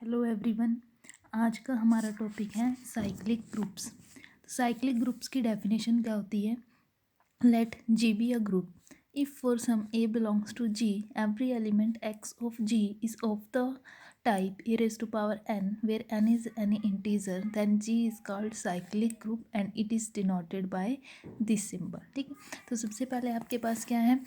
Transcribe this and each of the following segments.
Hello everyone. आज का हमारा टॉपिक है साइक्लिक ग्रुप्स। तो साइक्लिक ग्रुप्स की डेफिनेशन क्या होती है? Let G be a group if for some A belongs to G every element X of G is of the type A raise to power N where N is any integer then G is called cyclic group and it is denoted by this symbol. ठीक है, तो सबसे पहले आपके पास क्या है?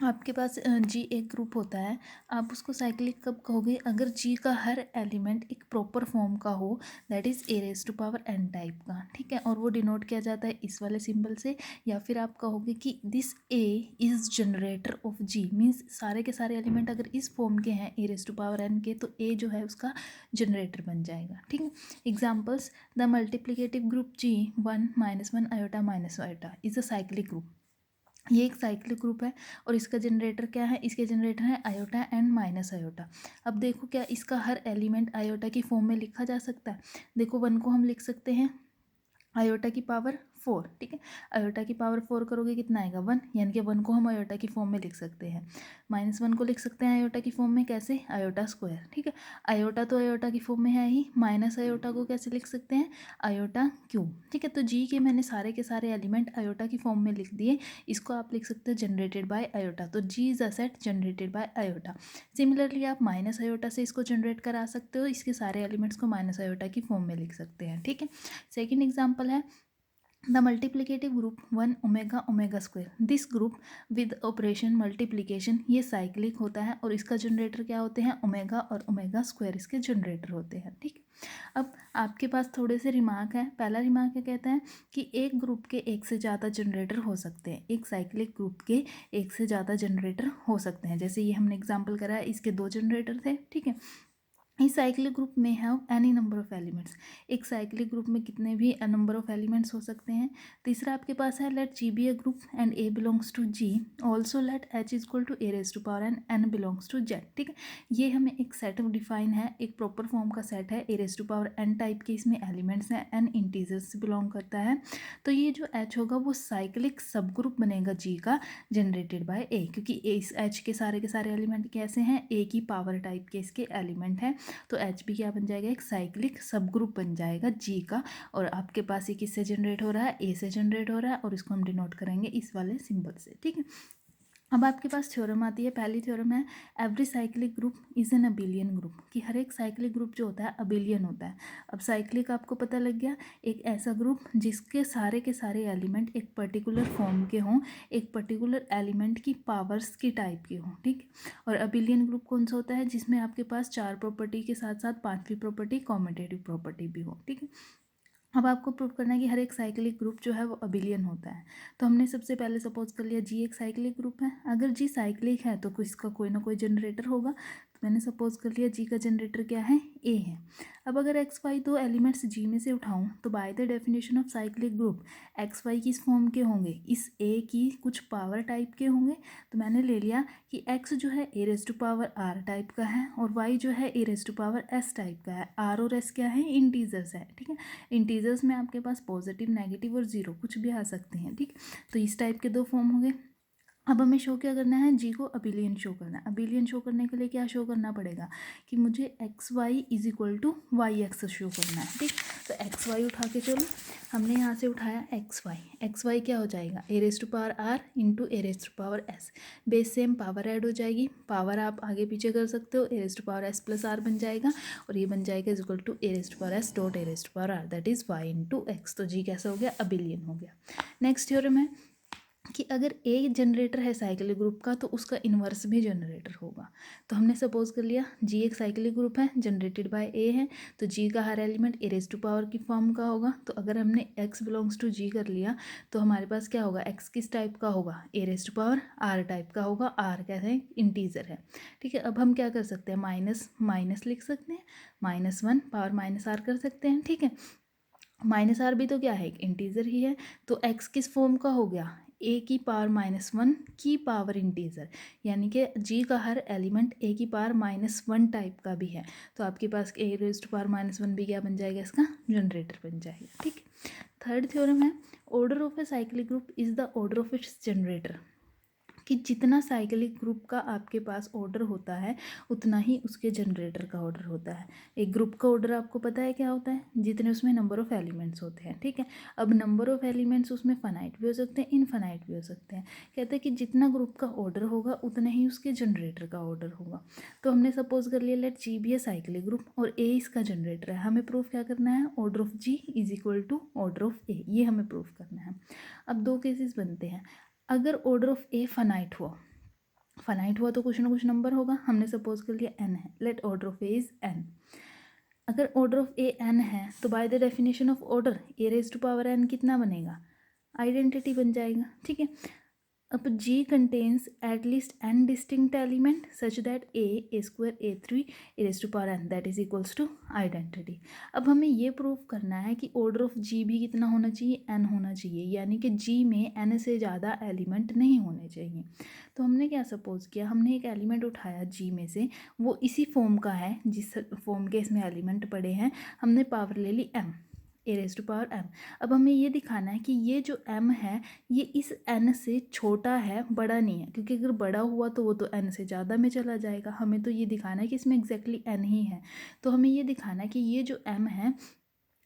आपके पास जी एक ग्रुप होता है। आप उसको साइक्लिक कब कहोगे? अगर जी का हर एलिमेंट एक प्रॉपर फॉर्म का हो, that is A raise to power N type का। ठीक है, और वो डिनोट किया जाता है इस वाले सिंबल से। या फिर आप कहोगे कि this A is generator of G, means सारे के सारे एलिमेंट अगर इस फॉर्म के हैं ए रेज टू पावर एन के, तो ए जो है उसका जनरेटर बन जाएगा। ठीक है, examples: the multiplicative group G 1 -1 iota minus iota is a cyclic group. ये एक साइक्लिक ग्रुप है और इसका जनरेटर क्या है? इसके जनरेटर है आयोटा एंड माइनस आयोटा। अब देखो, क्या इसका हर एलिमेंट आयोटा की फॉर्म में लिखा जा सकता है? देखो, 1 को हम लिख सकते हैं आयोटा की पावर 4। ठीक है, आयोटा की पावर 4 करोगे कितना आएगा? 1, यानी कि 1 को हम आयोटा की फॉर्म में लिख सकते हैं। -1 को लिख सकते हैं आयोटा की फॉर्म में, कैसे? Iota square. ठीक है, आयोटा तो आयोटा की फॉर्म में है ही, माइनस आयोटा को कैसे लिख सकते हैं? Iota cube. ठीक है, तो जी के मैंने सारे के सारे एलिमेंट आयोटा की फॉर्म में लिख दिए। इसको आप लिख सकते हो जनरेटेड बाय आयोटा। तो G is a set generated by iota. Similarly आप माइनस आयोटा से इसको जनरेट करा सकते हो, इसके सारे एलिमेंट्स को माइनस आयोटा की फॉर्म में लिख सकते हैं। ठीक है, सेकेंड एग्जाम्पल है the multiplicative group 1 omega omega square. This group with operation multiplication, ये साइक्लिक होता है और इसका जनरेटर क्या होते हैं? ओमेगा और ओमेगा स्क्वायर इसके जनरेटर होते हैं। ठीक है, अब आपके पास थोड़े से रिमार्क है। पहला रिमार्क क्या कहता है कि एक ग्रुप के एक से ज़्यादा जनरेटर हो सकते हैं। एक साइक्लिक ग्रुप के एक से ज़्यादा जनरेटर हो सकते हैं। जैसे ये हमने एग्जाम्पल करा है, इसके 2 जनरेटर थे। ठीक है, इस साइक्लिक ग्रुप में have any number of elements. एक साइक्लिक ग्रुप में कितने भी नंबर ऑफ एलिमेंट्स हो सकते हैं। तीसरा आपके पास है let G be a group and A belongs to G, also let H is equal to A raise to power N, N belongs to Z. ठीक है, ये हमें एक सेट डिफाइन है, एक प्रॉपर फॉर्म का सेट है, a raise to power N type के इसमें एलिमेंट्स हैं, एन इंटीजर्स से बिलोंग करता है। तो ये जो एच होगा वो साइक्लिक सब ग्रुप बनेगा जी का, जनरेटेड बाय ए, क्योंकि इस एच के सारे एलिमेंट कैसे हैं? ए की पावर टाइप के इसके एलिमेंट हैं। तो एच बी क्या बन जाएगा? एक साइक्लिक सब ग्रुप बन जाएगा जी का। और आपके पास ये किससे जनरेट हो रहा है? ए से जनरेट हो रहा है, और इसको हम डिनोट करेंगे इस वाले सिंबल से। ठीक है, अब आपके पास थ्योरम आती है। पहली थ्योरम है every cyclic group is an abelian group, कि हर एक साइक्लिक ग्रुप जो होता है अबिलियन होता है। अब साइक्लिक आपको पता लग गया, एक ऐसा ग्रुप जिसके सारे के सारे एलिमेंट एक पर्टिकुलर फॉर्म के हों, एक पर्टिकुलर एलिमेंट की पावर्स की टाइप के हों। ठीक, और अबिलियन ग्रुप कौन सा होता है? जिसमें आपके पास 4 प्रॉपर्टी के साथ साथ 5वीं प्रॉपर्टी कॉम्यूटेटिव प्रॉपर्टी भी हो। ठीक है, अब आपको प्रूव करना है कि हर एक साइक्लिक ग्रुप जो है वो अबिलियन होता है। तो हमने सबसे पहले सपोज कर लिया जी एक साइक्लिक ग्रुप है। अगर जी साइक्लिक है तो इसका कोई ना कोई जनरेटर होगा। तो मैंने सपोज कर लिया जी का जनरेटर क्या है? ए है। अब अगर एक्स वाई दो एलिमेंट्स जी में से उठाऊं तो by the definition of cyclic group X Y किस फॉर्म के होंगे? इस ए की कुछ पावर टाइप के होंगे। तो मैंने ले लिया कि एक्स जो है a raise to power r type का है और वाई जो है a raise to power s type का है। आर और एस क्या है? इंटीजर्स है। ठीक है, इंटीजर्स में आपके पास पॉजिटिव, नेगेटिव और जीरो कुछ भी आ सकते हैं। ठीक, तो इस टाइप के 2 फॉर्म हो गए। अब हमें शो क्या करना है? जी को अबिलियन शो करना है। अबिलियन शो करने के लिए क्या शो करना पड़ेगा? कि मुझे X Y is equal to Y X show करना है। ठीक, तो एक्स वाई उठा के चलो, हमने यहाँ से उठाया एक्स वाई क्या हो जाएगा? A raise to power r into a raise to power s. Base same power add हो जाएगी, पावर आप आगे पीछे कर सकते हो, a raise to power s plus r बन जाएगा और ये बन जाएगा is equal to A raise to power s dot a raise to power r, that is y into x. तो जी कैसा हो गया? अबिलियन हो गया। नेक्स्ट थ्योरम है कि अगर ए जनरेटर है साइक्लिक ग्रुप का तो उसका इन्वर्स भी जनरेटर होगा। तो हमने सपोज कर लिया जी एक साइक्लिक ग्रुप है, जनरेटेड बाय ए है, तो जी का हर element a raise to power की फॉर्म का होगा। तो अगर हमने एक्स बिलोंग्स टू जी कर लिया तो हमारे पास क्या होगा? एक्स किस टाइप का होगा? A raise to power r type का होगा। आर क्या है? इंटीजर है। ठीक है, अब हम क्या कर सकते हैं? माइनस माइनस लिख सकते हैं, -1 पावर माइनस आर कर सकते हैं। ठीक है, माइनस आर भी तो क्या है? एक इंटीजर ही है। तो एक्स किस फॉर्म का हो गया? ए की पावर -1 की पावर इंटीजर, यानी कि जी का हर एलिमेंट ए की पावर -1 टाइप का भी है। तो आपके पास ए रेज टू पावर -1 भी क्या बन जाएगा? इसका जनरेटर बन जाएगा। ठीक, थर्ड थ्योरम है order of A cyclic group is the order of its generator. कि जितना साइक्लिक ग्रुप का आपके पास ऑर्डर होता है उतना ही उसके जनरेटर का ऑर्डर होता है। एक ग्रुप का ऑर्डर आपको पता है क्या होता है, जितने उसमें नंबर ऑफ़ एलिमेंट्स होते हैं, ठीक है। अब नंबर ऑफ़ एलिमेंट्स उसमें फाइनाइट भी हो सकते हैं, इनफाइनाइट भी हो सकते हैं। कहते हैं कि जितना ग्रुप का ऑर्डर होगा उतना ही उसके जनरेटर का ऑर्डर होगा। तो हमने सपोज कर लिया let G be a cyclic group और ए इसका जनरेटर है। हमें प्रूफ क्या करना है, order of G is equal to order of a, ये हमें प्रूफ करना है। अब दो केसेस बनते हैं। अगर ऑर्डर ऑफ ए फाइनाइट हुआ तो कुछ ना कुछ नंबर होगा। हमने सपोज कर लिया एन है, let order of A is N. अगर ऑर्डर ऑफ ए एन है तो by the definition of order A raise to power N कितना बनेगा, आइडेंटिटी बन जाएगा, ठीक है। अब G contains at least n distinct element such that a square a3 e raised to power n that is equals to identity। अब हमें ये प्रूव करना है कि ऑर्डर ऑफ G भी कितना होना चाहिए, n होना चाहिए, यानी कि G में n से ज़्यादा एलिमेंट नहीं होने चाहिए। तो हमने क्या सपोज किया, हमने एक एलिमेंट उठाया G में से, वो इसी फॉर्म का है जिस फॉर्म के इसमें एलिमेंट पड़े हैं। हमने पावर ले ली m, A raise to power m। अब हमें ये दिखाना है कि ये जो m है ये इस n से छोटा है, बड़ा नहीं है, क्योंकि अगर बड़ा हुआ तो वो तो n से ज़्यादा में चला जाएगा। हमें तो ये दिखाना है कि इसमें एग्जैक्टली n ही है। तो हमें ये दिखाना है कि ये जो m है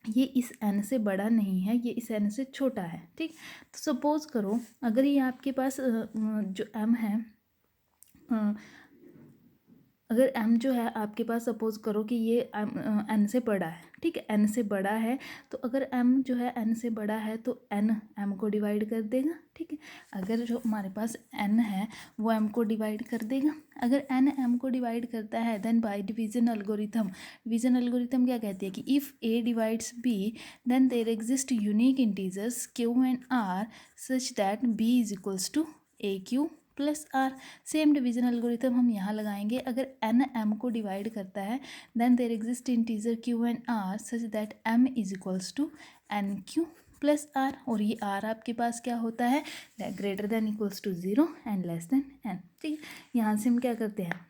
ये इस n से बड़ा नहीं है, ये इस n से छोटा है, ठीक। तो सपोज़ करो अगर ये आपके पास जो m है, अगर m जो है आपके पास, सपोज़ करो कि ये n से बड़ा है, ठीक है, n से बड़ा है। तो अगर m जो है n से बड़ा है तो n m को डिवाइड कर देगा, ठीक है। अगर जो हमारे पास n है वो m को डिवाइड कर देगा। अगर n m को डिवाइड करता है देन बाय डिवीजन एल्गोरिथम क्या कहती है कि if a divides b then there exist unique integers q and r such that b is equals to A Q plus R. Same division algorithm हम यहाँ लगाएंगे। अगर n m को divide करता है then there exist integer q and r such that m is equals to N Q plus R. और ये r आपके पास क्या होता है, greater than equals to 0 and less than n, ठीक है। यहाँ से हम क्या करते हैं,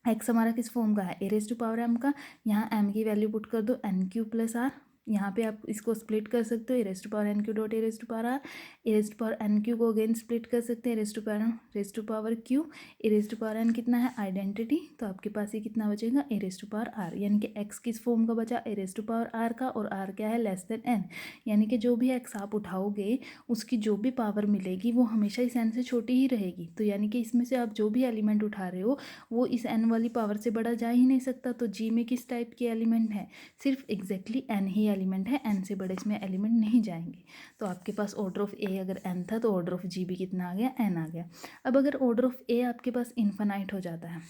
x हमारा किस फॉर्म का है, a raise to power m का, यहाँ m की वैल्यू पुट कर दो एन क्यू प्लस आर। यहाँ पे आप इसको स्प्लिट कर सकते हो, a raise to power n q dot a raise to power r. A raise to power n q को अगेन स्प्लिट कर सकते हैं, raise to power q. A raise to power N कितना है, आइडेंटिटी। तो आपके पास ये कितना बचेगा, a raise to power r, यानी कि x किस फॉर्म का बचा, a raise to power r का, और r क्या है, लेस देन n। यानी कि जो भी x आप उठाओगे उसकी जो भी पावर मिलेगी वो हमेशा इस n से छोटी ही रहेगी। तो यानी कि इसमें से आप जो भी एलिमेंट उठा रहे हो वो इस n वाली पावर से बड़ा जा ही नहीं सकता। तो G में किस टाइप के एलिमेंट है, सिर्फ एग्जैक्टली n ही एलिमेंट है, n से बड़े इसमें एलिमेंट नहीं जाएंगे। तो आपके पास ऑर्डर ऑफ ए अगर n था तो ऑर्डर ऑफ G भी कितना आ गया, n आ गया। अब अगर ऑर्डर ऑफ ए आपके पास इनफाइनाइट हो जाता है,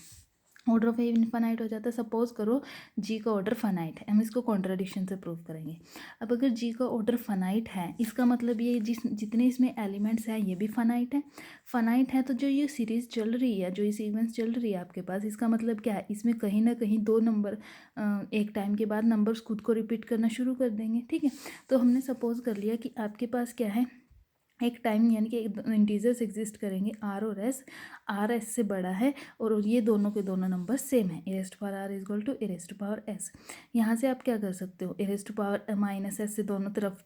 ऑर्डर ऑफ ए इनफाइनाइट हो जाता है, सपोज करो जी का ऑर्डर फाइनाइट है, हम इसको कॉन्ट्राडिक्शन से प्रूव करेंगे। अब अगर जी का ऑर्डर फाइनाइट है इसका मतलब ये जितने इसमें एलिमेंट्स हैं ये भी फाइनाइट है। तो जो ये सीरीज़ चल रही है, जो ये सीक्वेंस चल रही है आपके पास, इसका मतलब क्या है, इसमें कहीं ना कहीं दो नंबर एक टाइम के बाद नंबर्स खुद को रिपीट करना शुरू कर देंगे, ठीक है। तो हमने सपोज कर लिया कि आपके पास क्या है, एक टाइम यानी कि इंटीजर्स एग्जिस्ट करेंगे आर और एस, आर एस से बड़ा है और ये दोनों के दोनों नंबर सेम है, a raise to power r is equal to A raise to power s. यहाँ से आप क्या कर सकते हो, a raise to power minus s से दोनों तरफ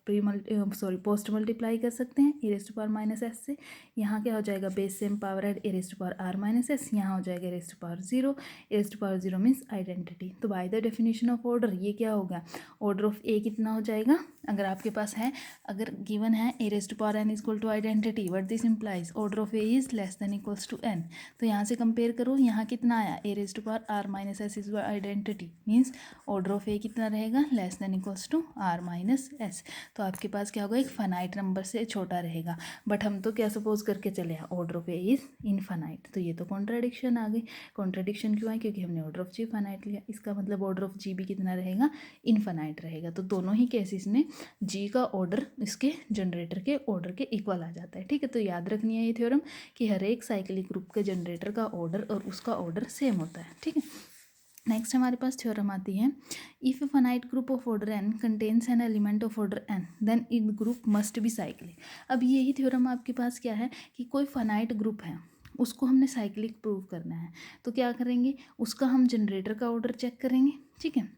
पोस्ट मल्टीप्लाई कर सकते हैं, ए raise to power minus s से। यहाँ क्या हो जाएगा, base same power add, a raise to power r minus s, यहाँ हो जाएगा a raise to power 0। A raise to power 0 means identity. तो by the definition of order ये क्या होगा, ऑर्डर ऑफ ए कितना हो जाएगा, अगर आपके पास है, अगर गिवन है a raise to power n equal to identity, what this implies, order of A is less than equals to n. तो यहाँ से कंपेयर करो, यहाँ कितना आया, a raise to power r minus s is identity, means order of a कितना रहेगा, less than equals to r minus s. तो आपके पास क्या होगा, एक फाइनाइट नंबर से छोटा रहेगा। बट हम तो क्या सपोज करके चले हैं, order of A is infinite. तो ये तो कॉन्ट्राडिक्शन आ गई। कॉन्ट्राडिक्शन क्यों है, क्योंकि हमने ऑर्डर ऑफ जी फाइनाइट लिया, इसका मतलब ऑर्डर ऑफ जी भी कितना रहेगा, इनफाइनाइट रहेगा। तो दोनों ही केसेस में जी का ऑर्डर इसके जनरेटर के ऑर्डर के इक्वल आ जाता है, ठीक है। तो याद रखनी है ये थ्योरम कि हर एक साइक्लिक ग्रुप के जनरेटर का ऑर्डर और उसका ऑर्डर सेम होता है, ठीक है। नेक्स्ट हमारे पास थ्योरम आती है, if a finite group of order N contains N element of order N then in group must be cyclic. अब यही थ्योरम आपके पास क्या है कि कोई फाइनाइट ग्रुप है उसको हमने साइक्लिक प्रूव करना है। तो क्या करेंगे, उसका हम जनरेटर का ऑर्डर चेक करेंगे, ठीक है।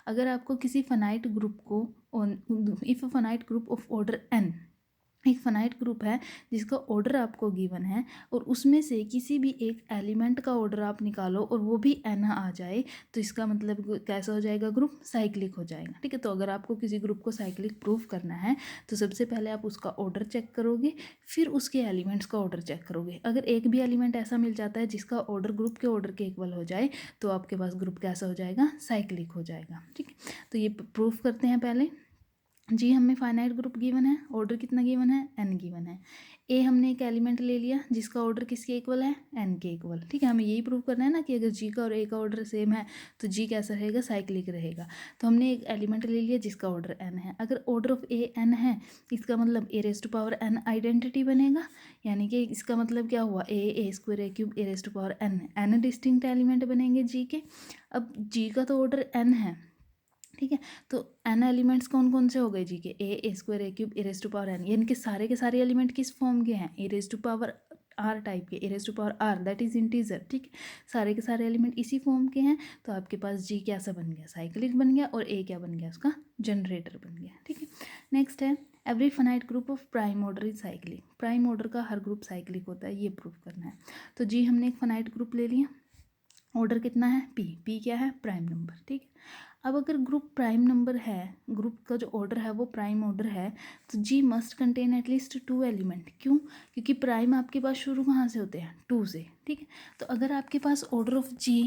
अगर आपको किसी फाइनाइट ग्रुप को, if a finite group of order N एक फाइनाइट ग्रुप है जिसका ऑर्डर आपको गिवन है और उसमें से किसी भी एक एलिमेंट का ऑर्डर आप निकालो और वो भी n आ जाए, तो इसका मतलब कैसा हो जाएगा, ग्रुप साइक्लिक हो जाएगा। ठीक है, तो अगर आपको किसी ग्रुप को साइक्लिक प्रूफ करना है तो सबसे पहले आप उसका ऑर्डर चेक करोगे, फिर उसके एलिमेंट्स का ऑर्डर चेक करोगे। अगर एक भी एलिमेंट ऐसा मिल जाता है जिसका ऑर्डर ग्रुप के ऑर्डर के इक्वल हो जाए तो आपके पास ग्रुप कैसा हो जाएगा, साइक्लिक हो जाएगा। ठीक है, तो ये प्रूफ करते हैं पहले। जी हमें फाइनाइट ग्रुप गिवन है, ऑर्डर कितना गिवन है, n गिवन है। ए हमने एक एलिमेंट ले लिया जिसका ऑर्डर किसके इक्वल है, n के इक्वल। ठीक है, हमें यही प्रूव करना है ना कि अगर जी का और ए का ऑर्डर सेम है तो जी कैसा रहेगा, साइक्लिक रहेगा। तो हमने एक एलिमेंट ले लिया जिसका ऑर्डर n है। अगर ऑर्डर ऑफ ए n है इसका मतलब a raise to power n identity बनेगा, यानी कि इसका मतलब क्या हुआ, a square a cube a raise to power n distinct element बनेंगे जी के। अब जी का तो ऑर्डर n है, ठीक है, तो n एलिमेंट्स कौन कौन से हो गए जी के, a square a cube a raise to power n, यानी कि सारे के सारे एलिमेंट किस फॉर्म के हैं, ए raise to power r type के, a raise to power r that is integer. ठीक है, सारे के सारे एलिमेंट इसी फॉर्म के हैं, तो आपके पास जी क्या सा बन गया, साइक्लिक बन गया, और ए क्या बन गया, उसका जनरेटर बन गया। ठीक है, नेक्स्ट है every finite group of prime order is cyclic. Prime order का हर ग्रुप साइक्लिक होता है, ये प्रूफ करना है। तो जी हमने एक फाइनाइट ग्रुप ले लिया, ऑर्डर कितना है, पी क्या है, प्राइम नंबर। ठीक है, अब अगर ग्रुप प्राइम नंबर है, ग्रुप का जो ऑर्डर है वो प्राइम ऑर्डर है, तो जी मस्ट कंटेन एटलीस्ट 2 एलिमेंट। क्यों, क्योंकि प्राइम आपके पास शुरू कहाँ से होते हैं, 2 से। ठीक है, तो अगर आपके पास ऑर्डर ऑफ जी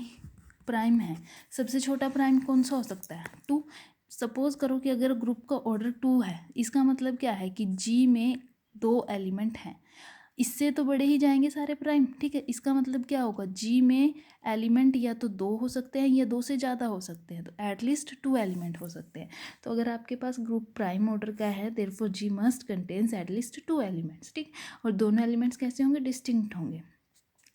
प्राइम है, सबसे छोटा प्राइम कौन सा हो सकता है, 2। सपोज करो कि अगर ग्रुप का ऑर्डर 2 है, इसका मतलब क्या है कि जी में 2 एलिमेंट हैं, इससे तो बड़े ही जाएंगे सारे प्राइम। ठीक है, इसका मतलब क्या होगा, जी में एलिमेंट या तो 2 हो सकते हैं या 2 से ज़्यादा हो सकते हैं, तो एटलीस्ट 2 एलिमेंट हो सकते हैं। तो अगर आपके पास ग्रुप प्राइम ऑर्डर का है, देयरफॉर जी मस्ट कंटेन्स एटलीस्ट 2 एलिमेंट्स। ठीक, और दोनों एलिमेंट्स कैसे होंगे, डिस्टिंक्ट होंगे।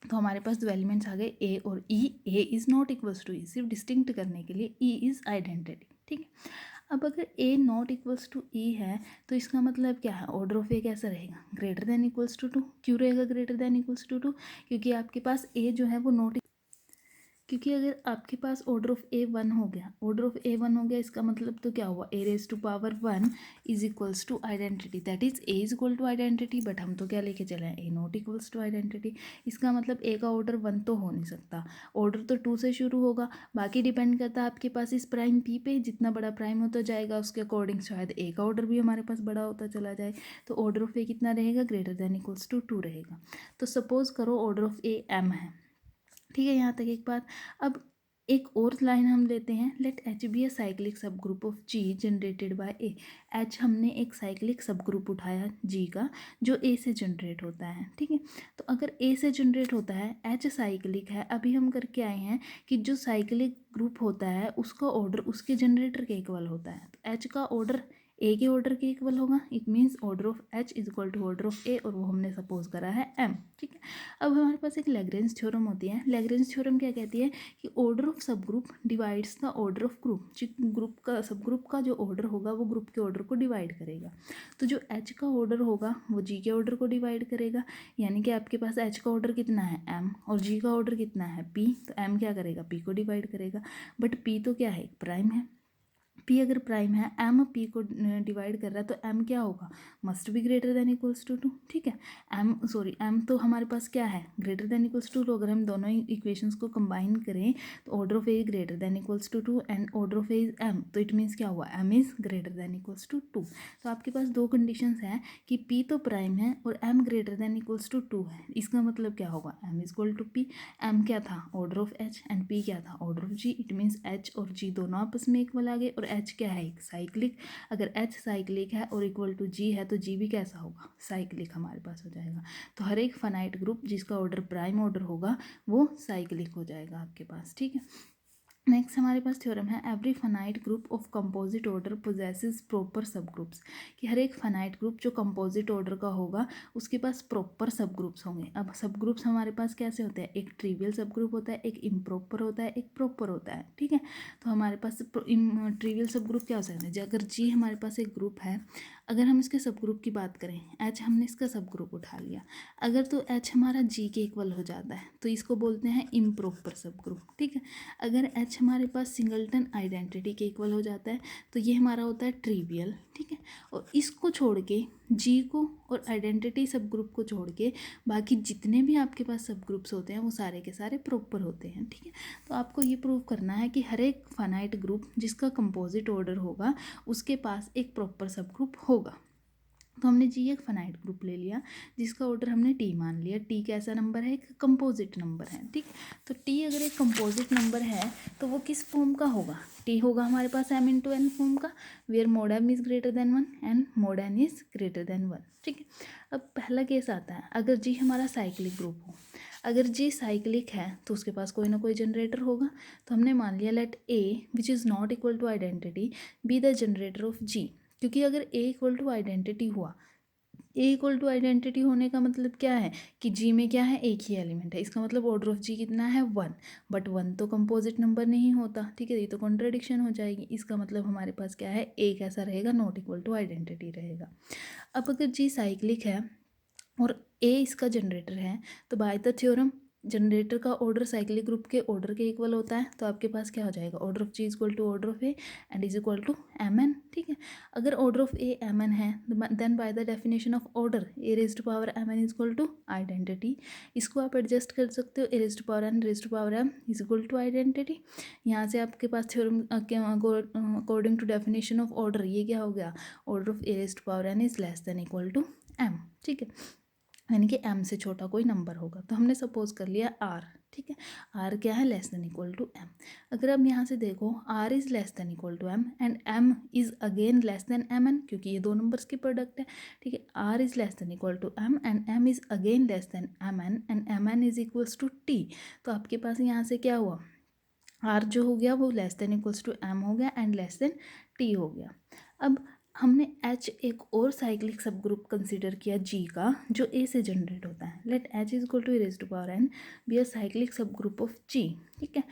तो हमारे पास 2 एलिमेंट्स आ गए ए और e. A is not equals to e, सिर्फ डिस्टिंक्ट करने के लिए, ई इज़ आइडेंटिटी। ठीक है, अब अगर ए नॉट इक्वल्स टू ई है तो इसका मतलब क्या है, ऑर्डर ऑफ ए कैसा रहेगा, ग्रेटर देन इक्वल्स टू 2। क्यों रहेगा ग्रेटर देन इक्वल्स टू 2, क्योंकि आपके पास ए जो है वो नॉट, क्योंकि अगर आपके पास ऑर्डर ऑफ ए 1 हो गया, ऑर्डर ऑफ ए 1 हो गया, इसका मतलब तो क्या हुआ, a raise to power 1 is equals to identity, that is a is equal to identity. But हम तो क्या लेके चले हैं, a not equals to identity. इसका मतलब ए का ऑर्डर 1 तो हो नहीं सकता, ऑर्डर तो 2 से शुरू होगा। बाकी डिपेंड करता है आपके पास इस प्राइम पी पे, जितना बड़ा प्राइम होता जाएगा उसके अकॉर्डिंग शायद ए का ऑर्डर भी हमारे पास बड़ा होता चला जाए। तो ऑर्डर ऑफ ए कितना रहेगा, ग्रेटर देन इक्वल्स टू 2 रहेगा। तो सपोज करो ऑर्डर ऑफ ए एम है। ठीक है, यहाँ तक एक बात। अब एक और लाइन हम लेते हैं, let h be a cyclic subgroup of G generated by a. H हमने एक साइक्लिक सब ग्रुप उठाया जी का जो ए से जनरेट होता है। ठीक है, तो अगर ए से जनरेट होता है, एच साइक्लिक है, अभी हम करके आए हैं कि जो साइक्लिक ग्रुप होता है उसका ऑर्डर उसके जनरेटर के इक्वल होता है। तो एच का ऑर्डर ए के ऑर्डर के इक्वल होगा, it means order of h is equal to order of a, और वो हमने सपोज करा है एम। ठीक है, अब हमारे पास एक लैग्रेंज थ्योरम होती है। लैग्रेंज थ्योरम क्या कहती है कि ऑर्डर ऑफ सब group divides the order of group. Group का सब ग्रुप का जो ऑर्डर होगा वो ग्रुप के ऑर्डर को डिवाइड करेगा। तो जो एच का ऑर्डर होगा वो जी के ऑर्डर को डिवाइड करेगा, यानी कि आपके पास एच का ऑर्डर कितना है, एम, और जी का ऑर्डर कितना है, पी। तो एम क्या करेगा, पी को डिवाइड करेगा। बट पी तो क्या है, प्राइम है। पी अगर प्राइम है, एम पी को डिवाइड कर रहा है, तो एम क्या होगा, must be greater than equals to 2। ठीक है, एम तो हमारे पास क्या है, ग्रेटर देन इक्वल्स टू 2। अगर हम दोनों इक्वेशंस को कंबाइन करें तो order of A greater than equals to 2 and order of A is M, तो इट मीन्स क्या हुआ, M is greater than equals to 2। तो आपके पास 2 कंडीशंस हैं कि पी तो प्राइम है और M greater than equals to 2 है। इसका मतलब क्या होगा, M is equal to P. M क्या था, order of H, and P क्या था, order of G. It means H और जी दोनों आपस में इक्वल आ गए, और एच क्या है, एक साइक्लिक। अगर एच साइक्लिक है और इक्वल टू जी है तो जी भी कैसा होगा, साइक्लिक हमारे पास हो जाएगा। तो हर एक फाइनाइट ग्रुप जिसका ऑर्डर प्राइम ऑर्डर होगा वो साइक्लिक हो जाएगा आपके पास। ठीक है, नेक्स्ट हमारे पास थ्योरम है every finite group of composite order possesses proper सब ग्रुप्स। कि हर एक फाइनाइट ग्रुप जो कंपोजिट ऑर्डर का होगा उसके पास प्रॉपर सब ग्रुप्स होंगे। अब सब ग्रुप्स हमारे पास कैसे होते हैं, एक ट्रिवियल सब ग्रुप होता है, एक इम्प्रॉपर होता है, एक प्रॉपर होता है। ठीक है, तो हमारे पास ट्रिवियल सब ग्रुप क्या हो सकता है, अगर जी हमारे पास एक ग्रुप है, अगर हम इसके सब ग्रुप की बात करें, एच हमने इसका सब ग्रुप उठा लिया, अगर तो एच हमारा जी के इक्वल हो जाता है तो इसको बोलते हैं इम्प्रॉपर सब ग्रुप, ठीक है। अगर एच हमारे पास सिंगलटन आइडेंटिटी के इक्वल हो जाता है तो ये हमारा होता है ट्रिवियल, ठीक है। और इसको छोड़ के जी को और आइडेंटिटी सब ग्रुप को छोड़ के बाकी जितने भी आपके पास सब ग्रुप्स होते हैं वो सारे के सारे प्रॉपर होते हैं, ठीक है। तो आपको ये प्रूव करना है कि हर एक फाइनाइट ग्रुप जिसका कंपोजिट ऑर्डर होगा उसके पास एक प्रॉपर सब ग्रुप होगा। तो हमने जी एक फाइनाइट ग्रुप ले लिया जिसका ऑर्डर हमने टी मान लिया। टी कैसा नंबर है? एक कंपोजिट नंबर है, ठीक। तो टी अगर एक कंपोजिट नंबर है तो वो किस फॉर्म का होगा? टी होगा हमारे पास m इंटू एन फॉर्म का, where mod m is greater than 1 and mod n is greater than 1, ठीक है। अब पहला केस आता है, अगर जी हमारा साइक्लिक ग्रुप हो, अगर जी साइक्लिक है तो उसके पास कोई ना कोई जनरेटर होगा। तो हमने मान लिया let a which is not equal to identity be the generator of G, क्योंकि अगर ए इक्वल टू आइडेंटिटी हुआ, ए इक्वल टू आइडेंटिटी होने का मतलब क्या है कि जी में क्या है? एक ही एलिमेंट है, इसका मतलब ऑर्डर ऑफ जी कितना है? 1। बट 1 तो कंपोजिट नंबर नहीं होता, ठीक है, ये तो कॉन्ट्रडिक्शन हो जाएगी। इसका मतलब हमारे पास क्या है? ए कैसा रहेगा? नॉट इक्वल टू आइडेंटिटी रहेगा। अब अगर जी साइक्लिक है और ए इसका जनरेटर है तो बाय द थ्योरम जनरेटर का ऑर्डर साइक्लिक ग्रुप के ऑर्डर के इक्वल होता है। तो आपके पास क्या हो जाएगा? Order of G is equal to order of a and is equal to m n, ठीक है। अगर order of a m n है then by the definition of order A raise to power m n is equal to identity. इसको आप adjust कर सकते हो, a raise to power n raise to power m is equal to identity. यहाँ से आपके पास theorem according to definition of order ये क्या हो गया? Order of a raise to power n is less than equal to m, ठीक है, यानी कि m से छोटा कोई नंबर होगा। तो हमने सपोज कर लिया r, ठीक है, r क्या है? Less than equal to m। अगर अब यहाँ से देखो r is less than equal to m and m is again less than mn, क्योंकि ये दो नंबर्स की प्रोडक्ट है, ठीक है। r is less than equal to m and m is again less than mn and mn is equals to t। तो आपके पास यहाँ से क्या हुआ? r जो हो गया वो less than equals to m हो गया एंड लेस देन t हो गया। अब हमने H एक और साइक्लिक सब ग्रुप कंसिडर किया G का जो A से जनरेट होता है। Let H is equal to raise to power n be a cyclic subgroup of G, ठीक है।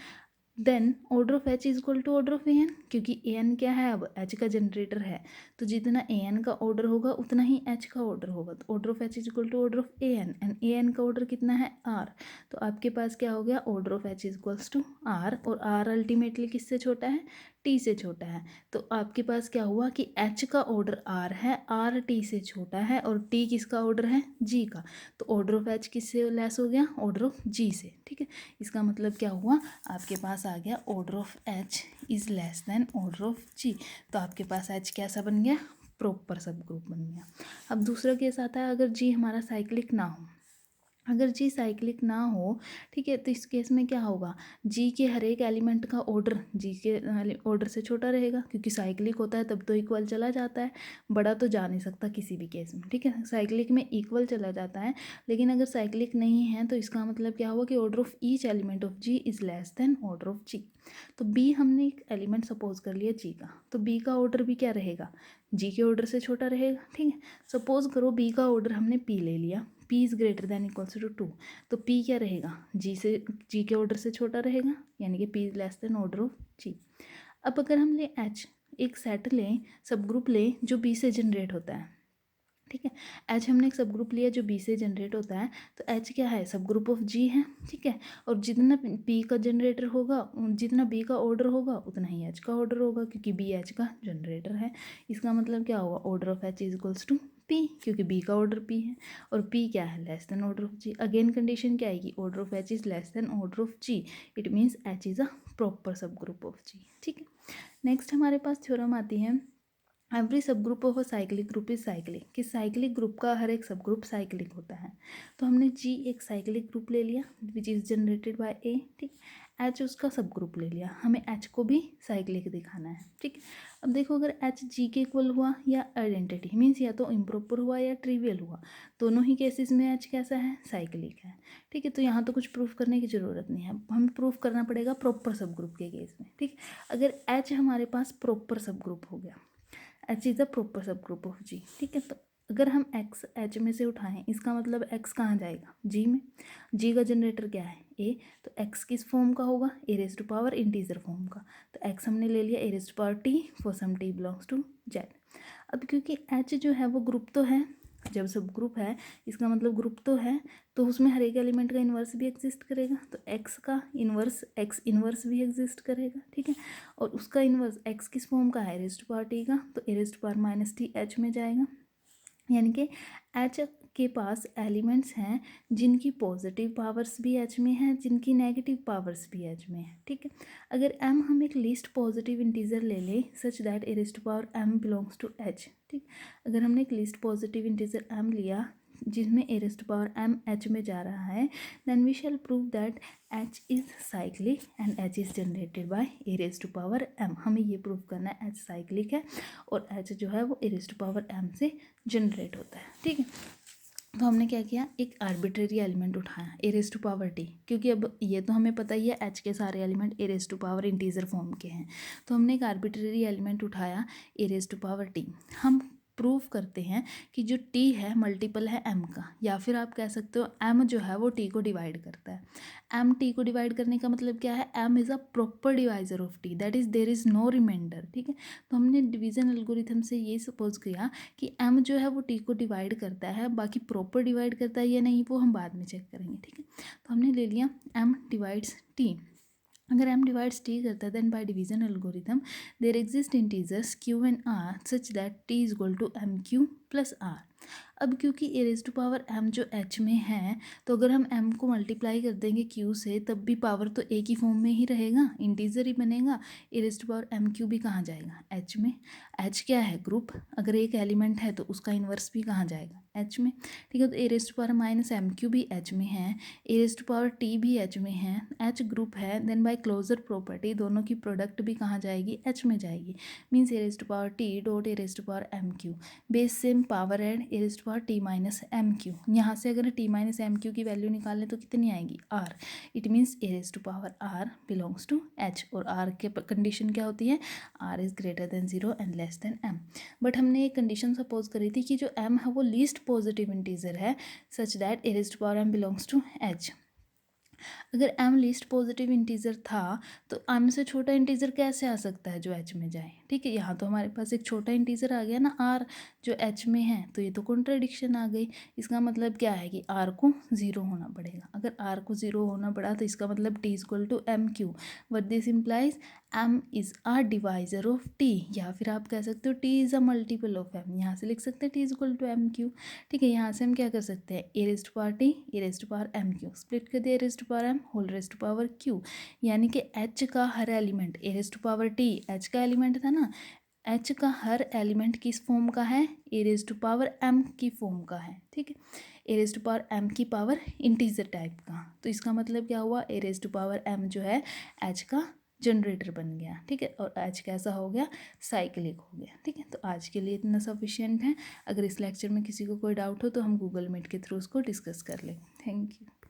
Then order of H is equal to order of A N, क्योंकि A N क्या है? अब H का generator है, तो जितना ए एन का ऑर्डर होगा उतना ही H का ऑर्डर होगा। तो order of H is equal to order of A N and A N का ऑर्डर कितना है? R। तो आपके पास क्या हो गया? Order of H is equals to R, और R अल्टीमेटली किससे छोटा है? T से छोटा है। तो आपके पास क्या हुआ कि H का ऑर्डर R है, R T से छोटा है, और T किसका ऑर्डर है? G का। तो ऑर्डर ऑफ H किससे लेस हो गया? ऑर्डर ऑफ G से, ठीक है। इसका मतलब क्या हुआ? आपके पास आ गया order of H is less than order of G। तो आपके पास H कैसा बन गया? प्रॉपर सब ग्रुप बन गया। अब दूसरा केस आता है, अगर G हमारा साइक्लिक ना हो, अगर जी साइक्लिक ना हो, ठीक है, तो इस केस में क्या होगा? जी के हर एक एलिमेंट का ऑर्डर जी के ऑर्डर से छोटा रहेगा, क्योंकि साइक्लिक होता है तब तो इक्वल चला जाता है, बड़ा तो जा नहीं सकता किसी भी केस में, ठीक है। साइक्लिक में इक्वल चला जाता है, लेकिन अगर साइक्लिक नहीं है तो इसका मतलब क्या हुआ कि order of each element of G is less than order of G. तो बी हमने एक एलिमेंट सपोज कर लिया जी का, तो बी का ऑर्डर भी क्या रहेगा? जी के ऑर्डर से छोटा रहेगा, ठीक है। सपोज करो बी का ऑर्डर हमने पी ले लिया, p is greater than equals to 2, तो p क्या रहेगा? g के ऑर्डर से छोटा रहेगा, यानी कि p is less than order of g। अब अगर हम ले h, एक सेट लें, सब ग्रुप लें जो b से जनरेट होता है, ठीक है। H हमने एक सब ग्रुप लिया जो B से जनरेट होता है, तो H क्या है? सब ग्रुप ऑफ G है, ठीक है। और जितना P का जनरेटर होगा, जितना B का ऑर्डर होगा उतना ही H का ऑर्डर होगा, क्योंकि B H का जनरेटर है। इसका मतलब क्या होगा? Order of H is equals to P, क्योंकि B का ऑर्डर P है और P क्या है? Less than order of G। Again condition क्या आएगी? Order of H is less than order of G, it means H is a proper subgroup of G, ठीक है। नेक्स्ट हमारे पास थ्योरम आती है, एवरी सब group of a cyclic group is cyclic, कि cyclic group का हर एक सब ग्रुप साइक्लिक होता है। तो हमने जी एक साइक्लिक ग्रुप ले लिया विच इज़ जनरेटेड बाय ए, ठीक। एच उसका सब ग्रुप ले लिया, हमें एच को भी साइक्लिक दिखाना है, ठीक है। अब देखो अगर एच जी के इक्वल हुआ या आइडेंटिटी मीन्स या तो इम्प्रॉपर हुआ या ट्रिवियल हुआ, दोनों ही केसेस में एच कैसा है? साइक्लिक है, ठीक है। तो यहाँ तो कुछ प्रूफ करने की ज़रूरत नहीं है, हमें प्रूफ करना पड़ेगा प्रॉपर सब ग्रुप के केस में, ठीक। अगर एच हमारे पास प्रॉपर सब ग्रुप हो गया, H is the proper subgroup of जी, ठीक है। तो अगर हम एक्स एच में से उठाएं, इसका मतलब एक्स कहाँ जाएगा? जी में। जी का जनरेटर क्या है? ए, तो एक्स किस फॉर्म का होगा? A raise to power integer form का। तो एक्स हमने ले लिया a raise to power t for some t belongs to z. अब क्योंकि H जो है वो ग्रुप तो है, जब सब ग्रुप है इसका मतलब ग्रुप तो है, तो उसमें हर एक एलिमेंट का इन्वर्स भी एग्जिस्ट करेगा, तो x का इन्वर्स x इन्वर्स भी एग्जिस्ट करेगा, ठीक है। और उसका इन्वर्स x किस फॉर्म का है, a raise to power t का, तो a raise to power minus t h में जाएगा। यानी कि एच के पास एलिमेंट्स हैं जिनकी पॉजिटिव पावर्स भी एच में हैं, जिनकी नेगेटिव पावर्स भी एच में है, ठीक है। अगर m हम एक लीस्ट पॉजिटिव इंटीजर ले लें such that A raise to power m belongs to h, ठीक। अगर हमने एक लीस्ट पॉजिटिव इंटीजर m लिया जिसमें a raise to power m h में जा रहा है, then we shall prove that h is cyclic and h is generated by a raise to power m। हमें ये प्रूव करना है h साइक्लिक है और h जो है वो ए रेज़ टू पावर m से जनरेट होता है, ठीक है। तो हमने क्या किया, एक आर्बिट्रेरी एलिमेंट उठाया A raise to power T, क्योंकि अब ये तो हमें पता ही है एच के सारे element A raise to power integer form के हैं, तो हमने एक आर्बिट्रेरी एलिमेंट उठाया A raise to power T. हम प्रूव करते हैं कि जो टी है मल्टीपल है m का, या फिर आप कह सकते हो m जो है वो t को डिवाइड करता है। m t को डिवाइड करने का मतलब क्या है, m is a proper divisor of t, that is there is no remainder, ठीक है। तो हमने डिवीजन एल्गोरिथम से ये सपोज किया कि m जो है वो t को डिवाइड करता है, बाकी प्रॉपर डिवाइड करता है या नहीं वो हम बाद में चेक करेंगे, ठीक है। तो हमने ले लिया m डिवाइड्स t। अगर m डिवाइड्स t करता है then by division algorithm there exist integers q and r such that t is equal to m q plus r। अब क्योंकि a raise to power m जो h में है, तो अगर हम m को मल्टीप्लाई कर देंगे q से तब भी पावर तो एक ही फॉर्म में ही रहेगा, इंटीजर ही बनेगा। A raise to power m q भी कहाँ जाएगा, h में। h क्या है, ग्रुप, अगर एक एलिमेंट है तो उसका इन्वर्स भी कहाँ जाएगा, h में, ठीक है। तो a raise to power minus m q भी h में है, a raise to power t भी h में है, h ग्रुप है, देन बाय क्लोजर प्रॉपर्टी दोनों की प्रोडक्ट भी कहाँ जाएगी, h में जाएगी। Means a raise to power t dot a raise to power m q, base same power add a raise to power t minus m q. यहाँ से अगर t माइनस एम क्यू की value निकालें तो कितनी आएगी, r। It means a raise to power r belongs to h, और r के कंडीशन क्या होती है, r is greater than 0 and less than m। But हमने एक कंडीशन सपोज करी थी कि जो m है वो लीस्ट पॉजिटिव इंटीजर है such that A raise to power m belongs to h। अगर m लीस्ट पॉजिटिव इंटीजर था तो m से छोटा इंटीजर कैसे आ सकता है जो h में जाए, ठीक है। यहाँ तो हमारे पास एक छोटा इंटीजर आ गया ना r जो h में है, तो ये तो कॉन्ट्रडिक्शन आ गई। इसका मतलब क्या है कि r को 0 होना पड़ेगा। अगर r को 0 होना पड़ा तो इसका मतलब t equal to m q, but this implies m is a divisor of t, या फिर आप कह सकते हो t is a multiple of m। यहाँ से लिख सकते हैं t is equal to m q, ठीक है। यहाँ से हम क्या कर सकते हैं, a raise to power t a raise to power m q split कर दिया a raise to power m whole rays to power q, यानी कि h का हर element A raise to power t h का एलिमेंट था ना, h का हर एलिमेंट किस फॉर्म का है, a raise to power m की फॉर्म का है, ठीक है। A raise to power m की पावर इंटीजर टाइप का, तो इसका मतलब क्या हुआ, ए रेज़ टू पावर m जो है h का जनरेटर बन गया, ठीक है। और आज कैसा हो गया, साइक्लिक हो गया, ठीक है। तो आज के लिए इतना सफिशिएंट है। अगर इस लेक्चर में किसी को कोई डाउट हो तो हम गूगल मीट के थ्रू उसको डिस्कस कर लें। Thank you.